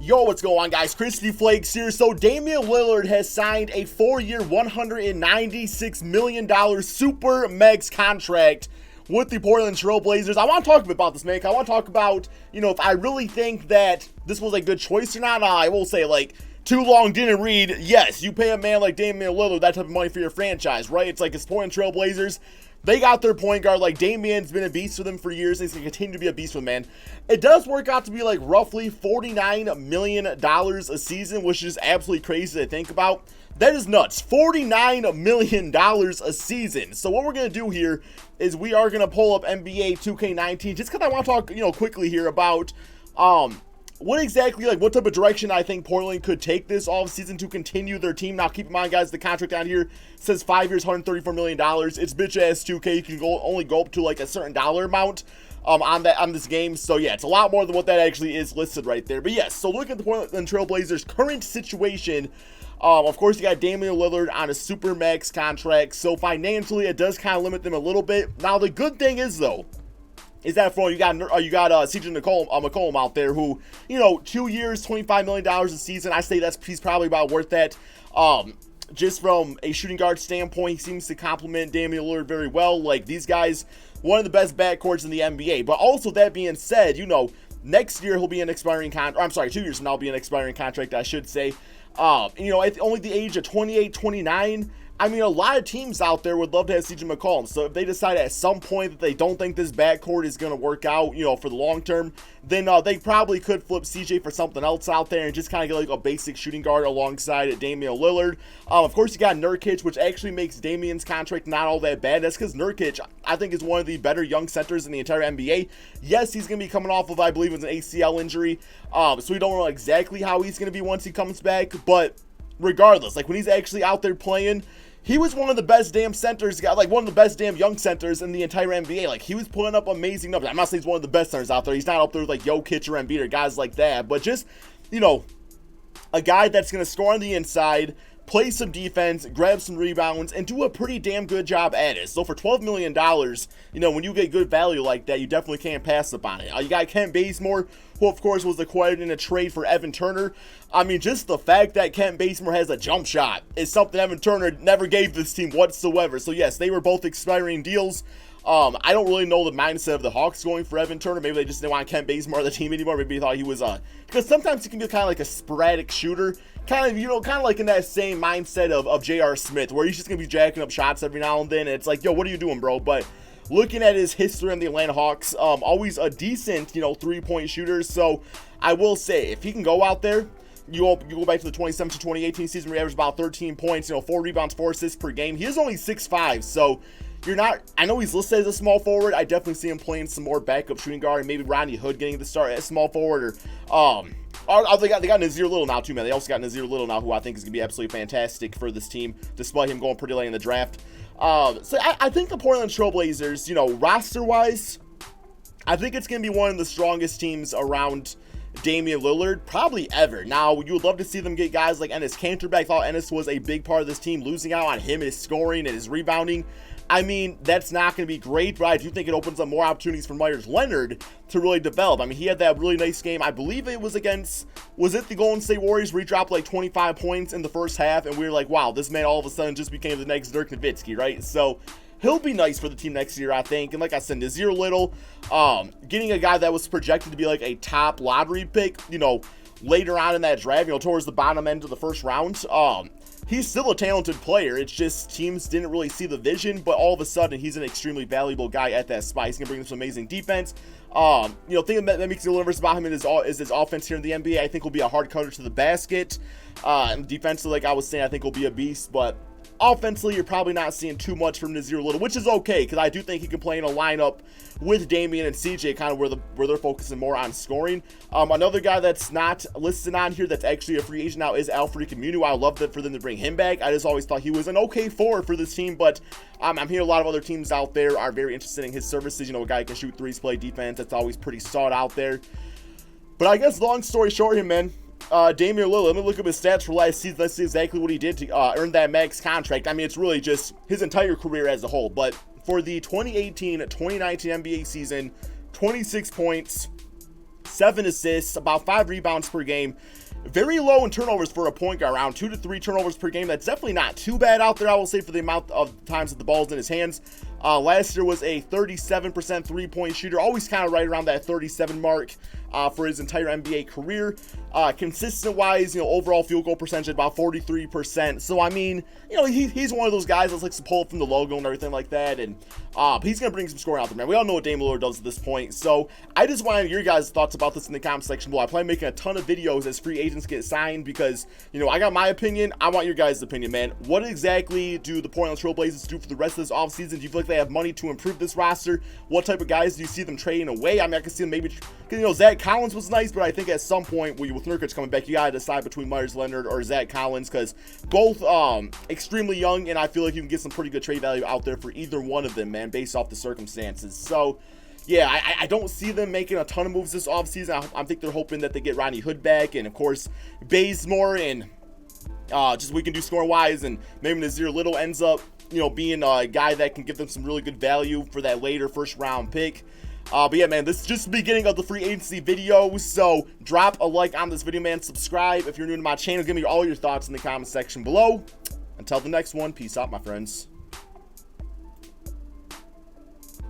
Yo, what's going on, guys? KrispyFlakes here. So Damian Lillard has signed a 4-year, $196 million super max contract with the Portland Trailblazers. I want to talk about this, man. I want to talk about, if I really think that this was a good choice or not. I will say, too long didn't read. Yes, you pay a man like Damian Lillard that type of money for your franchise, right? It's like it's Portland Trailblazers. They got their point guard. Damian's been a beast for them for years. He's going to continue to be a beast with, man. It does work out to be roughly $49 million a season, which is absolutely crazy to think about. That is nuts. $49 million a season. So what we're going to do here is we are going to pull up NBA 2K19 just because I want to talk, quickly here about what exactly, what type of direction I think Portland could take this offseason to continue their team. Now, keep in mind, guys, the contract down here says 5 years, $134 million. It's bitch-ass 2K. You can only go up to, a certain dollar amount on this game. So, yeah, it's a lot more than what that actually is listed right there. But, yes, so look at the Portland Trailblazers' current situation. Of course, you got Damian Lillard on a super max contract. So, financially, it does kind of limit them a little bit. Now, the good thing is, though, is that for you got CJ McCollum out there who, 2 years, $25 million a season. I say he's probably about worth that. Just from a shooting guard standpoint, he seems to complement Damian Lillard very well. These guys, one of the best backcourts in the NBA. But also, that being said, next year he'll be an expiring contract. I'm sorry, 2 years from now he'll be an expiring contract, I should say. At only the age of 28, 29, a lot of teams out there would love to have CJ McCollum. So if they decide at some point that they don't think this backcourt is going to work out, for the long term, then they probably could flip CJ for something else out there and just kind of get a basic shooting guard alongside Damian Lillard. Of course, you got Nurkic, which actually makes Damian's contract not all that bad. That's because Nurkic, I think, is one of the better young centers in the entire NBA. Yes, he's going to be coming off of, I believe, an ACL injury. So we don't know exactly how he's going to be once he comes back. But regardless, when he's actually out there playing, he was one of the best damn centers, one of the best damn young centers in the entire NBA. He was putting up amazing numbers. I'm not saying he's one of the best centers out there. He's not up there with Jokic or Embiid or guys like that. But just, a guy that's going to score on the inside, play some defense, grab some rebounds, and do a pretty damn good job at it. So for $12 million, when you get good value like that, you definitely can't pass up on it. You got Kent Bazemore, who of course was acquired in a trade for Evan Turner. Just the fact that Kent Bazemore has a jump shot is something Evan Turner never gave this team whatsoever. So yes, they were both expiring deals. I don't really know the mindset of the Hawks going for Evan Turner. Maybe they just didn't want Kent Bazemore on the team anymore. Maybe they thought he was because sometimes he can be kind of a sporadic shooter. Kind of in that same mindset of J.R. Smith, where he's just going to be jacking up shots every now and then. And it's yo, what are you doing, bro? But looking at his history in the Atlanta Hawks, always a decent, three-point shooter. So I will say, if he can go out there, you go back to the 2017-2018 season where he averaged about 13 points, 4 rebounds, 4 assists per game. He is only 6'5", so I know he's listed as a small forward. I definitely see him playing some more backup shooting guard, and maybe Rodney Hood getting the start at small forward, they got Nazir Little now too, man. They also got Nazir Little now, who I think is going to be absolutely fantastic for this team, despite him going pretty late in the draft. So I think the Portland Trailblazers, roster-wise, I think it's going to be one of the strongest teams around Damian Lillard, probably ever. Now, you would love to see them get guys like Enes Kanter back. I thought Enes was a big part of this team. Losing out on him, his scoring and his rebounding, that's not going to be great, but I do think it opens up more opportunities for Myers Leonard to really develop. He had that really nice game. I believe it was the Golden State Warriors, where he dropped 25 points in the first half, and we were like, wow, this man all of a sudden just became the next Dirk Nowitzki, right? So he'll be nice for the team next year, I think. And like I said, Nazir Little, getting a guy that was projected to be a top lottery pick, later on in that draft, towards the bottom end of the first round, he's still a talented player. It's just teams didn't really see the vision, but all of a sudden he's an extremely valuable guy at that spot. He's going to bring them some amazing defense. Thing that makes the universe about him is his offense here in the NBA. I think will be a hard cutter to the basket. And defensively, like I was saying, I think will be a beast, but offensively, you're probably not seeing too much from Nazir Little, which is okay, because I do think he can play in a lineup with Damian and CJ, kind of where they're focusing more on scoring. Another guy that's not listed on here that's actually a free agent now is Al-Farouq Aminu. I love that for them to bring him back. I just always thought he was an okay forward for this team, but I'm hearing a lot of other teams out there are very interested in his services. A guy who can shoot threes, play defense. That's always pretty sought out there. But I guess long story short here, man, Damian Lillard, let me look up his stats for last season. Let's see exactly what he did to earn that max contract. It's really just his entire career as a whole. But for the 2018-2019 NBA season, 26 points, 7 assists, about 5 rebounds per game. Very low in turnovers for a point guard, around 2 to 3 turnovers per game. That's definitely not too bad out there, I will say, for the amount of times that the ball's in his hands. Last year was a 37% three-point shooter, always kind of right around that 37 mark for his entire NBA career. Consistent-wise, overall field goal percentage about 43%. So, I mean, he's one of those guys that likes to pull it from the logo and everything like that, and he's going to bring some scoring out there, man. We all know what Damian Lillard does at this point. So, I just wanted your guys' thoughts about this in the comment section below. I plan on making a ton of videos as free agents get signed because, I got my opinion. I want your guys' opinion, man. What exactly do the Portland Trailblazers do for the rest of this offseason? Do you feel like they have money to improve this roster? What type of guys do you see them trading away? I mean, I can see them maybe, because, Zach Collins was nice, but I think at some point, with Nurkic coming back, you got to decide between Myers Leonard or Zach Collins, because both extremely young, and I feel like you can get some pretty good trade value out there for either one of them, man, based off the circumstances. So, yeah, I don't see them making a ton of moves this offseason. I think they're hoping that they get Rodney Hood back, and, of course, Bazemore, and just we can do score-wise, and maybe Nazir Little ends up, being a guy that can give them some really good value for that later first-round pick. But yeah, man, this is just the beginning of the free agency video, so drop a like on this video, man. Subscribe if you're new to my channel. Give me all your thoughts in the comment section below. Until the next one, peace out, my friends.